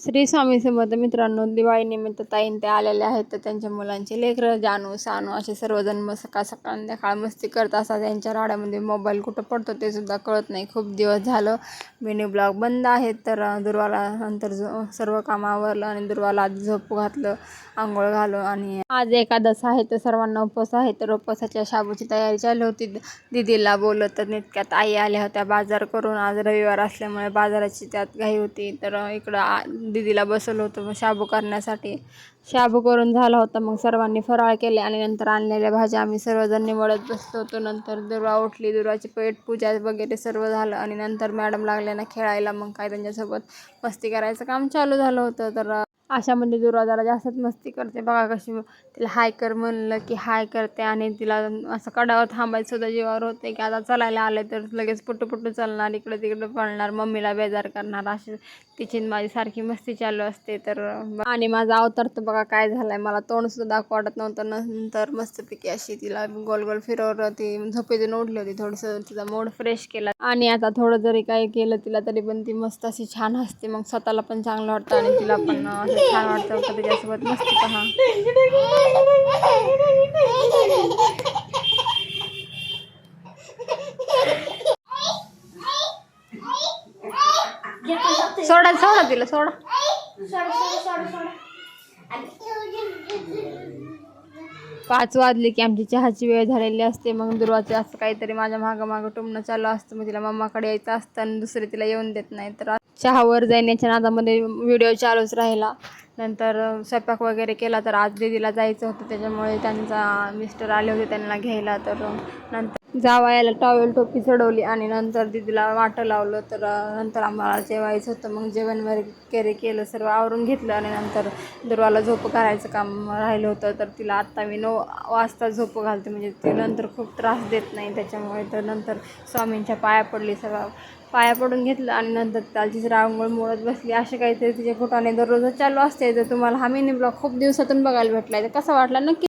श्री स्वामी समर्थ मित्रांनो, दिवाळीनिमित्त ताईन ते आलेले आहेत. तर त्यांच्या मुलांचे लेकरं जानू सानू असे सर्वजण सकाळ सकाळ संध्याकाळ मस्ती करत असतात. त्यांच्या राड्यामध्ये मोबाईल कुठं पडतो ते सुद्धा कळत नाही. खूप दिवस झालं मिनी ब्लॉग बंद आहेत. तर दुर्वाला नंतर सर्व कामं आवरलं आणि दुर्वाला आधी झोपू घातलं, आंघोळ घालून. आणि आज एकादश आहे तर सर्वांना उपवास आहे. तर उपवासाच्या शाबूची तयारी चालू होती. दीदीला बोलत तर नितक्यात आई आल्या होत्या बाजार करून. आज रविवार असल्यामुळे बाजाराची त्यात घाई होती. तर इकडं दीदीला बसवलं होतं शाबू करण्यासाठी. शाबू करून झाला होता. मग सर्वांनी फराळ केले आणि नंतर आणलेल्या भाज्या आम्ही सर्वजण निवडत बसलो होतो. नंतर दुर्वा उठली, दुर्वाची पेट पूजा वगैरे सर्व झालं आणि नंतर मॅडम लागल्या ना खेळायला. मग काय त्यांच्यासोबत मस्ती करायचं काम चालू झालं होतं. तर अशामध्ये दुर्वा जरा जास्तच मस्ती करते बघा कशी. तिला हाय कर म्हणलं की हाय करते आणि तिला असं कडावर थांबायचं सुद्धा जीवावर होते की आता चालायला आले तर लगेच पुट्टू चालणार, इकडं तिकडं पळणार, मम्मीला बेजार करणार. अशी तिची माझी सारखी मस्ती चालू असते. तर आणि माझा अवतार तर बघा काय झालाय, मला तोंड सुद्धा दाखवू वाटत नव्हतं. नंतर मस्तपैकी अशी तिला गोल गोल फिरवलं. ती झोपेतून उठली होती, थोडंसं तिचा मूड फ्रेश केला आणि आता थोडं जरी काही केलं तिला तरी पण ती मस्त अशी छान हसते. मग स्वतःला पण चांगलं वाटतं आणि तिला पण असं छान वाटतं का तिच्यासोबत मस्ती पहा. सोडा सोडा तिला सोडा. 5 वाजले की आमची चहाची वेळ झालेली असते. मग दुर्वाचे असं काहीतरी माझ्या मागं टुमणं चालू असतं. मग तिला मम्माकडे यायचं असतं आणि दुसरे तिला येऊन देत नाही. तर चहावर जाण्याच्या नादामध्ये व्हिडिओ चालूच राहिला. नंतर स्वयंपाक वगैरे केला. तर आज दीदीला जायचं होतं त्याच्यामुळे त्यांचा मिस्टर आले होते त्यांना घ्यायला. तर नंतर जावयाला टॉवेल टोपी चढवली आणि नंतर दीदीला वाटं लावलं. तर नंतर आम्हाला जेवायचं होतं. मग जेवण वगैरे केलं, सर्व आवरून घेतलं आणि नंतर दुर्वाला झोप घालायचं काम राहिलं होतं. तर तिला आत्ता मी 9 वाजता झोप घालते, म्हणजे ती नंतर खूप त्रास देत नाही त्याच्यामुळे. तर नंतर स्वामींच्या पाया पडली, सगळं पाया पडून घेतलं आणि नंतर त्याची रांगोळ मोडत बसली. असे काहीतरी तिच्या कुटाने दररोजच चालू असते. तर तुम्हाला हा मिनी ब्लॉग खूप दिवसातून बघायला भेटला. तर कसा वाटला नक्की